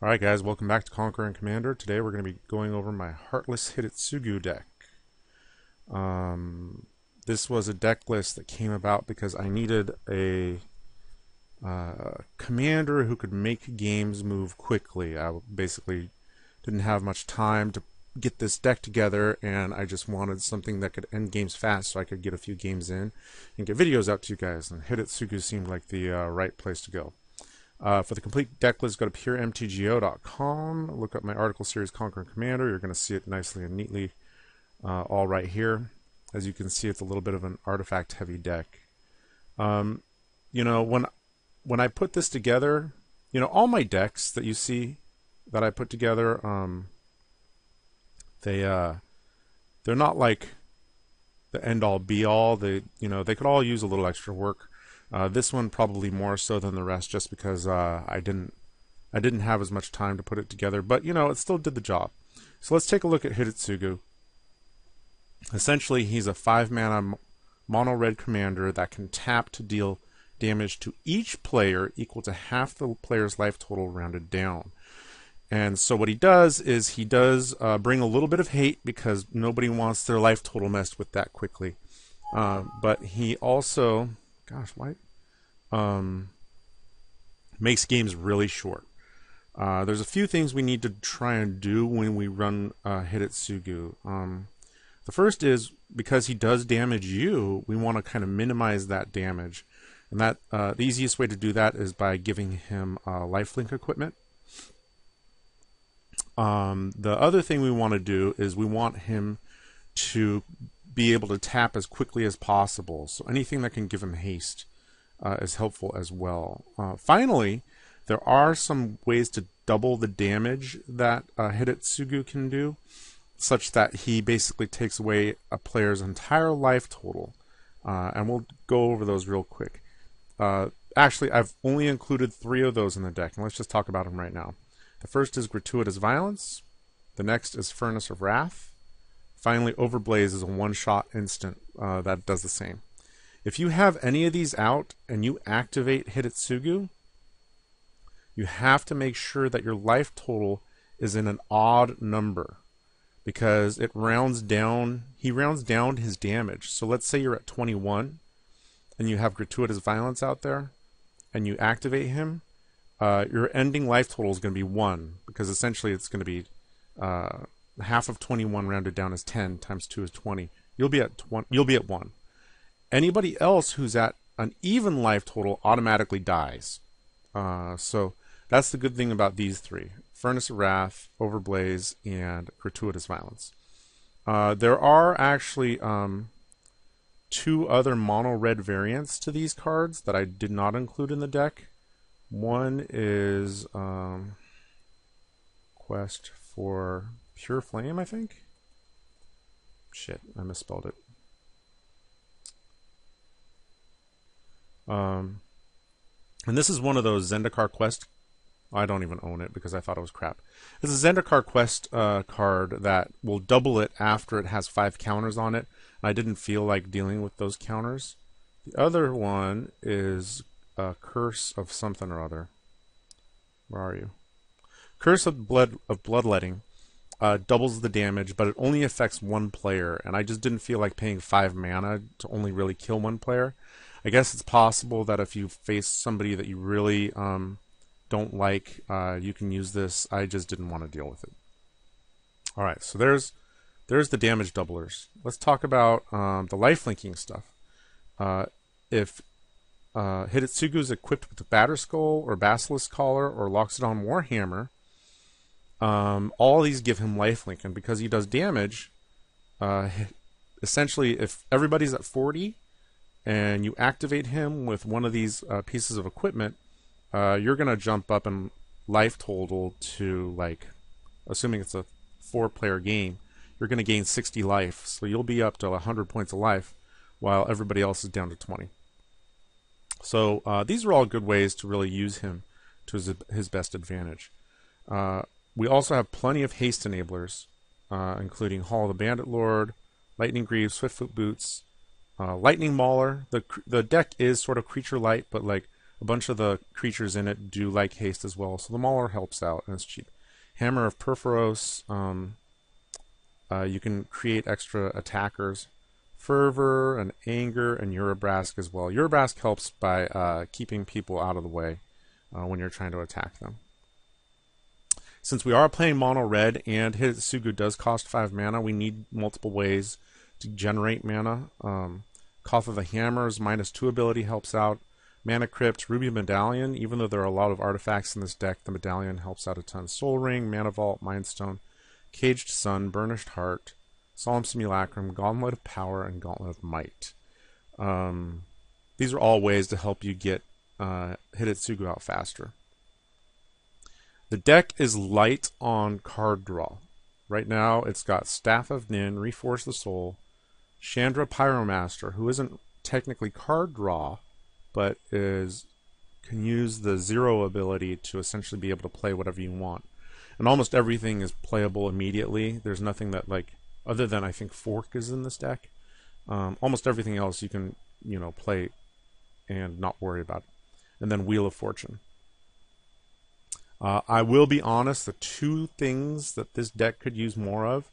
Alright guys, welcome back to Conquer & Commander. Today we're going to be going over my Heartless Hidetsugu deck. This was a deck list that came about because I needed a commander who could make games move quickly. I basically didn't have much time to get this deck together, and I just wanted something that could end games fast so I could get a few games in and get videos out to you guys, and Hidetsugu seemed like the right place to go. For the complete deck list, go to puremtgo.com. Look up my article series Conquer & Commander. You're going to see it nicely and neatly all right here. As you can see, it's a little bit of an artifact-heavy deck. You know, when I put this together, you know, all my decks that you see that I put together, they're not like the end-all be-all. They could all use a little extra work. This one probably more so than the rest, just because I didn't have as much time to put it together. But you know, it still did the job. So let's take a look at Hidetsugu. Essentially, he's a 5-mana mono red commander that can tap to deal damage to each player equal to half the player's life total rounded down. And so what he does is he does bring a little bit of hate, because nobody wants their life total messed with that quickly. But he also, gosh, why? Makes games really short. There's a few things we need to try and do when we run Hidetsugu. The first is, because he does damage you, we want to kind of minimize that damage. And that the easiest way to do that is by giving him lifelink equipment. The other thing we want to do is we want him to be able to tap as quickly as possible. So anything that can give him haste is helpful as well. Finally, there are some ways to double the damage that Hidetsugu can do, such that he basically takes away a player's entire life total. And we'll go over those real quick. Actually, I've only included 3 of those in the deck, and let's just talk about them right now. The first is Gratuitous Violence. The next is Furnace of Wrath. Finally, Overblaze is a one-shot instant that does the same. If you have any of these out and you activate Hidetsugu, you have to make sure that your life total is in an odd number, because it rounds down. He rounds down his damage. So let's say you're at 21 and you have Gratuitous Violence out there and you activate him. Your ending life total is going to be 1, because essentially it's going to be half of 21 rounded down is 10 times 2 is 20. You'll be at 1. Anybody else who's at an even life total automatically dies. So that's the good thing about these 3: Furnace of Wrath, Overblaze, and Gratuitous Violence. There are actually 2 other mono red variants to these cards that I did not include in the deck. One is Quest for Pure Flame, I think. Shit, I misspelled it. And this is one of those Zendikar Quest. I don't even own it because I thought it was crap. It's a Zendikar Quest card that will double it after it has 5 counters on it. I didn't feel like dealing with those counters. The other one is Curse of something or other. Where are you? Curse of Bloodletting doubles the damage, but it only affects 1 player, and I just didn't feel like paying 5 mana to only really kill 1 player. I guess it's possible that if you face somebody that you really don't like, you can use this. I just didn't want to deal with it. Alright, so there's the damage doublers. Let's talk about the lifelinking stuff. If Hidetsugu is equipped with the Batterskull or Basilisk Collar or Loxodon Warhammer, all these give him lifelink, and because he does damage, essentially if everybody's at 40 and you activate him with one of these pieces of equipment, you're going to jump up in life total to, like, assuming it's a 4-player game, you're going to gain 60 life, so you'll be up to 100 points of life while everybody else is down to 20. So these are all good ways to really use him to his best advantage. We also have plenty of haste enablers, including Hall of the Bandit Lord, Lightning Greaves, Swiftfoot Boots, Lightning Mauler. The deck is sort of creature light, but like A bunch of the creatures in it do like haste as well, so the Mauler helps out, and it's cheap. Hammer of Perforos, you can create extra attackers. Fervor and Anger and Urabrask as well. Urabrask helps by keeping people out of the way when you're trying to attack them. Since we are playing mono red and Hidetsugu does cost 5 mana, we need multiple ways to generate mana. Cough of the Hammer's -2 ability helps out. Mana Crypt, Ruby Medallion, even though there are a lot of artifacts in this deck, the Medallion helps out a ton. Soul Ring, Mana Vault, Mind Stone, Caged Sun, Burnished Heart, Solemn Simulacrum, Gauntlet of Power, and Gauntlet of Might. These are all ways to help you get Hidetsugu out faster. The deck is light on card draw. Right now, it's got Staff of Nin, Reforce the Soul, Chandra Pyromaster, who isn't technically card draw, but can use the 0 ability to essentially be able to play whatever you want. And almost everything is playable immediately. There's nothing that, like, other than I think Fork is in this deck. Almost everything else you can, play and not worry about it. And then Wheel of Fortune. I will be honest, the 2 things that this deck could use more of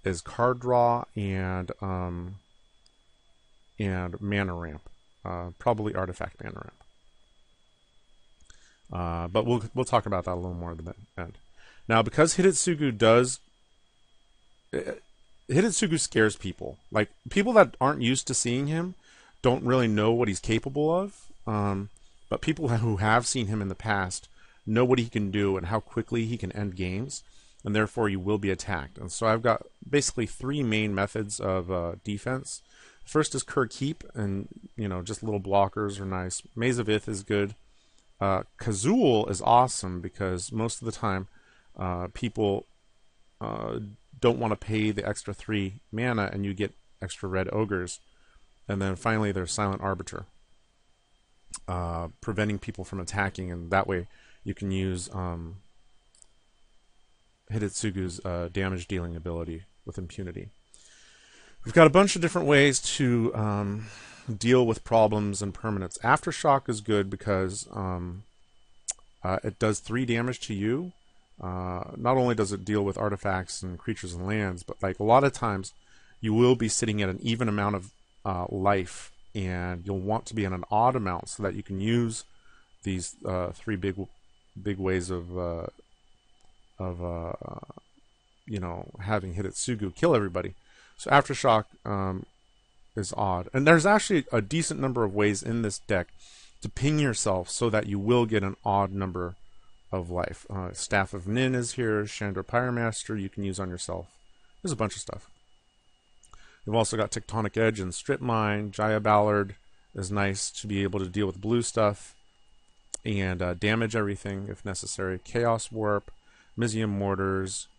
is card draw and mana ramp. Probably artifact mana ramp. But we'll talk about that a little more at the end. Now, because Hidetsugu scares people. Like, people that aren't used to seeing him don't really know what he's capable of. But people who have seen him in the past know what he can do and how quickly he can end games, and therefore you will be attacked. And so I've got basically 3 main methods of defense. First is Kur Keep, and just little blockers are nice. Maze of Ith is good. Kazul is awesome because most of the time people don't want to pay the extra 3 mana, and you get extra red ogres. And then finally there's Silent Arbiter, preventing people from attacking, and that way you can use Hidetsugu's damage dealing ability with impunity. We've got a bunch of different ways to deal with problems and permanents. Aftershock is good because it does 3 damage to you. Not only does it deal with artifacts and creatures and lands, but like a lot of times you will be sitting at an even amount of life, and you'll want to be in an odd amount so that you can use these 3 big ways of having Hidetsugu kill everybody. So Aftershock is odd, and there's actually a decent number of ways in this deck to ping yourself so that you will get an odd number of life. Staff of Nin is here. Chandra Pyromaster you can use on yourself. There's a bunch of stuff. We've also got Tectonic Edge and Strip Mine. Jaya Ballard is nice to be able to deal with blue stuff and damage everything if necessary. Chaos Warp, Mizium Mortars,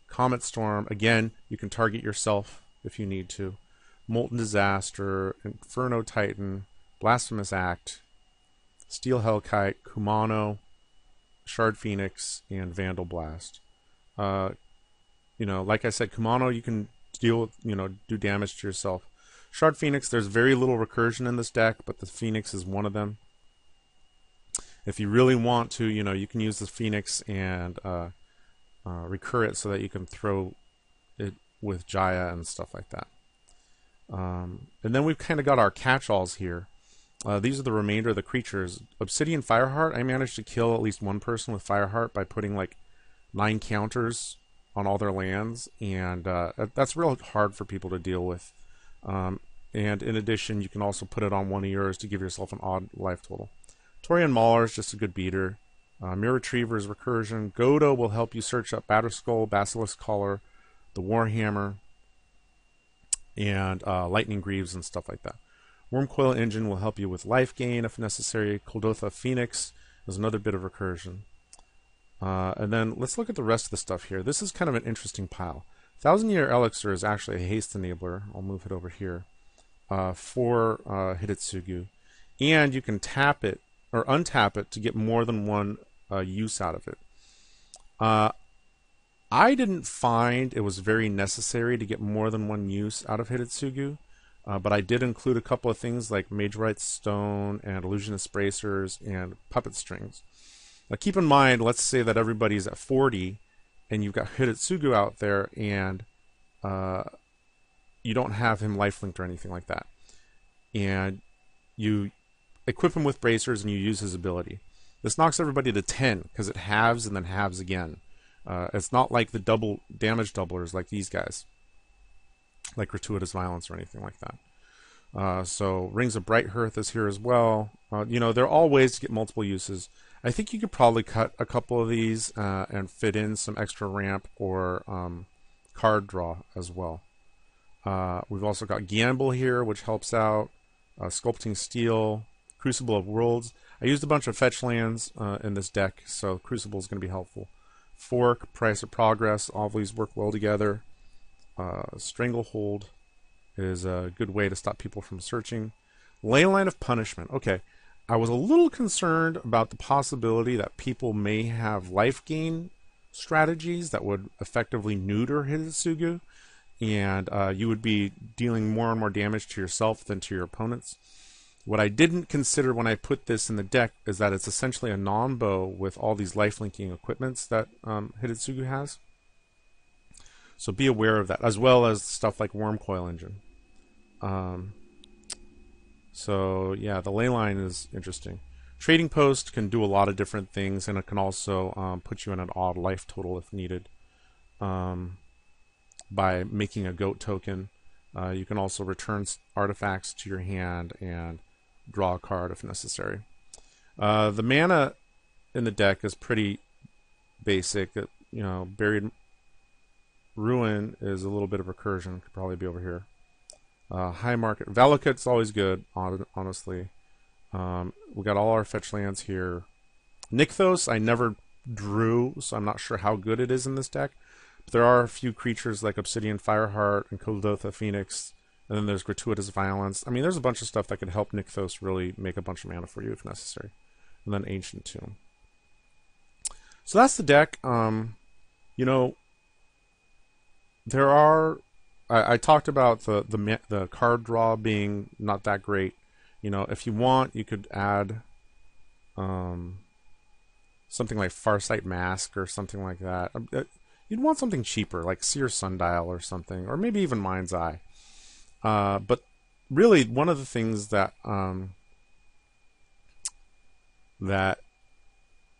Comet Storm. Again, you can target yourself if you need to. Molten Disaster, Inferno Titan, Blasphemous Act, Steel Hellkite, Kumano, Shard Phoenix, and Vandal Blast. Like I said, Kumano you can deal with, do damage to yourself. Shard Phoenix, there's very little recursion in this deck, but the Phoenix is one of them. If you really want to, you can use the Phoenix and recur it so that you can throw it with Jaya and stuff like that. And then we've kind of got our catch-alls here. These are the remainder of the creatures. Obsidian Fireheart, I managed to kill at least one person with Fireheart by putting like 9 counters on all their lands, and that's real hard for people to deal with. And in addition, you can also put it on one of yours to give yourself an odd life total. Torian Mauler is just a good beater. Mirror Retriever's Recursion. Godo will help you search up Batterskull, Basilisk Collar, the Warhammer, and Lightning Greaves and stuff like that. Wormcoil Engine will help you with life gain if necessary. Kuldotha Phoenix is another bit of recursion. And then let's look at the rest of the stuff here. This is kind of an interesting pile. 1000-Year Elixir is actually a haste enabler. I'll move it over here for Hidetsugu. And you can tap it or untap it to get more than one use out of it. I didn't find it was very necessary to get more than one use out of Hidetsugu. But I did include a couple of things like Magerite Stone and Illusionist Bracers and Puppet Strings. Now keep in mind, let's say that everybody's at 40 and you've got Hidetsugu out there and you don't have him life-linked or anything like that. And you equip him with Bracers and you use his ability. This knocks everybody to 10 because it halves and then halves again. It's not like the double damage doublers like these guys, like Gratuitous Violence or anything like that. So Rings of Bright Hearth is here as well. You know, there are all ways to get multiple uses. I think you could probably cut a couple of these and fit in some extra ramp or card draw as well. We've also got Gamble here, which helps out. Sculpting Steel, Crucible of Worlds. I used a bunch of fetch lands in this deck, so Crucible is going to be helpful. Fork, Price of Progress, all of these work well together. Stranglehold is a good way to stop people from searching. Leyline of Punishment. Okay, I was a little concerned about the possibility that people may have life gain strategies that would effectively neuter Hidetsugu, and you would be dealing more and more damage to yourself than to your opponents. What I didn't consider when I put this in the deck is that it's essentially a non-bow with all these life-linking equipments that Hidetsugu has. So be aware of that, as well as stuff like Wormcoil Engine. So yeah, the Leyline is interesting. Trading Post can do a lot of different things, and it can also put you in an odd life total if needed. By making a goat token. You can also return artifacts to your hand and draw a card if necessary. The mana in the deck is pretty basic. You know, Buried Ruin is a little bit of recursion. Could probably be over here. High Market. Valakut's always good, honestly. We got all our fetch lands here. Nykthos I never drew, so I'm not sure how good it is in this deck. But there are a few creatures like Obsidian Fireheart and Kodotha Phoenix, and then there's Gratuitous Violence. I mean, there's a bunch of stuff that could help Nykthos really make a bunch of mana for you if necessary. And then Ancient Tomb. So that's the deck. You know, there are... I talked about the card draw being not that great. You know, if you want, you could add something like Farsight Mask or something like that. You'd want something cheaper, like Seer Sundial or something, or maybe even Mind's Eye. But really, one of the things that that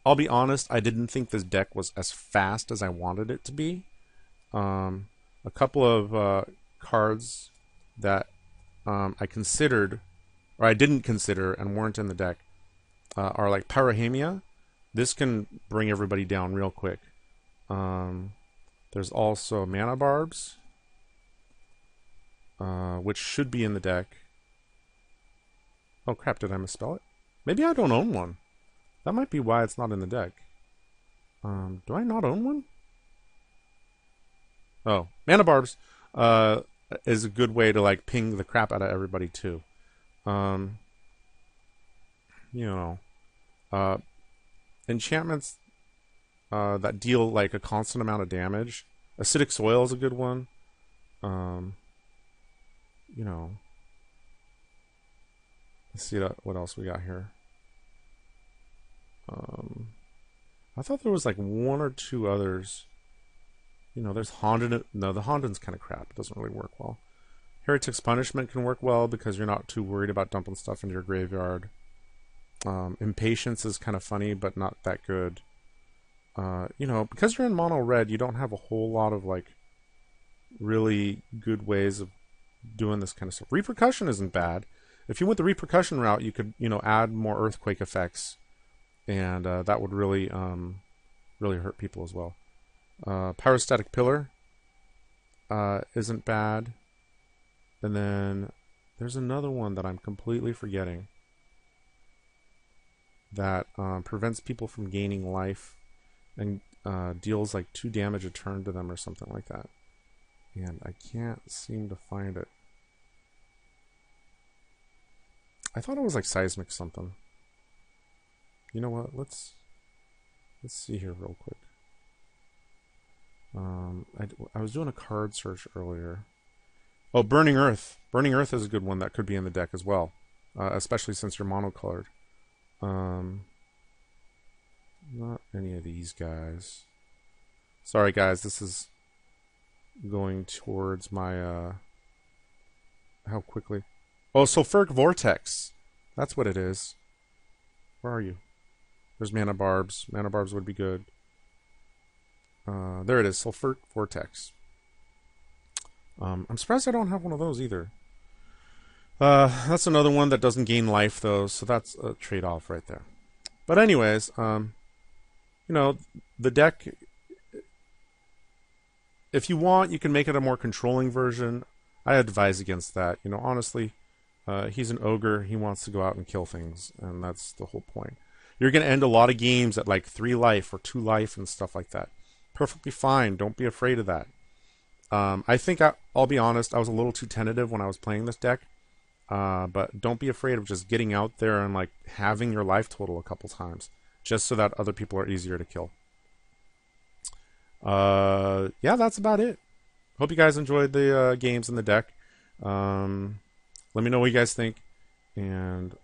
I'll be honest, I didn't think this deck was as fast as I wanted it to be. A couple of cards that I considered, or I didn't consider and weren't in the deck, are like Pyrohemia. This can bring everybody down real quick. There's also Mana Barbs, which should be in the deck. Oh crap, did I misspell it? Maybe I don't own one. That might be why it's not in the deck. Do I not own one? Oh, Mana Barbs is a good way to like ping the crap out of everybody too. You know, enchantments that deal like a constant amount of damage. Acidic Soil is a good one. You know, let's see what else we got here. I thought there was like one or two others. You know, there's Haunted. No, the Hauntings kind of crap. It doesn't really work well. Heretic's Punishment can work well because you're not too worried about dumping stuff into your graveyard. Impatience is kind of funny, but not that good. You know, because you're in mono red, you don't have a whole lot of like really good ways of doing this kind of stuff. Repercussion isn't bad. If you went the Repercussion route, you could, you know, add more earthquake effects, and that would really, really hurt people as well. Pyrostatic Pillar isn't bad. And then there's another one that I'm completely forgetting that prevents people from gaining life and deals like 2 damage a turn to them or something like that. And I can't seem to find it. I thought it was like Seismic something. You know what? Let's see here real quick. I was doing a card search earlier, Oh, Burning Earth. Burning Earth is a good one that could be in the deck as well, especially since you're monocolored. Not any of these guys. Sorry, guys. This is going towards my how quickly. Oh, Sulfuric Vortex. That's what it is. Where are you? There's Mana Barbs. Mana Barbs would be good. There it is. Sulfuric Vortex. I'm surprised I don't have one of those either. That's another one that doesn't gain life, though, so that's a trade-off right there. But anyways, you know, the deck, if you want, you can make it a more controlling version. I advise against that. You know, honestly, he's an ogre. He wants to go out and kill things, and that's the whole point. You're going to end a lot of games at like 3 life or 2 life and stuff like that. Perfectly fine. Don't be afraid of that. I think I'll be honest, I was a little too tentative when I was playing this deck. But don't be afraid of just getting out there and like having your life total a couple times, just so that other people are easier to kill. Yeah, that's about it. Hope you guys enjoyed the games in the deck. Let me know what you guys think. And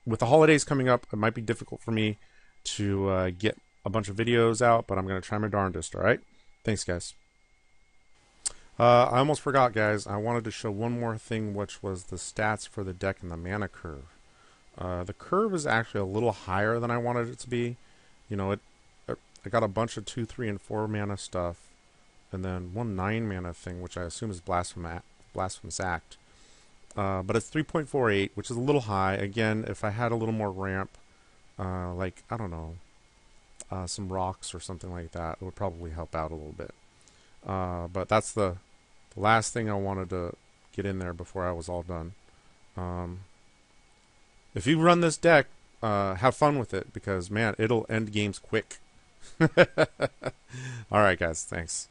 with the holidays coming up, it might be difficult for me to get a bunch of videos out, but I'm going to try my darndest, alright? Thanks, guys. I almost forgot, guys. I wanted to show one more thing, which was the stats for the deck and the mana curve. The curve is actually a little higher than I wanted it to be. You know, I got a bunch of 2, 3, and 4 mana stuff, and then one 9 mana thing, which I assume is Blasphemous Act. But it's 3.48, which is a little high. Again, if I had a little more ramp, like, I don't know, some rocks or something like that, it would probably help out a little bit. But that's the last thing I wanted to get in there before I was all done. If you run this deck, have fun with it, because, man, it'll end games quick. Alright, guys. Thanks.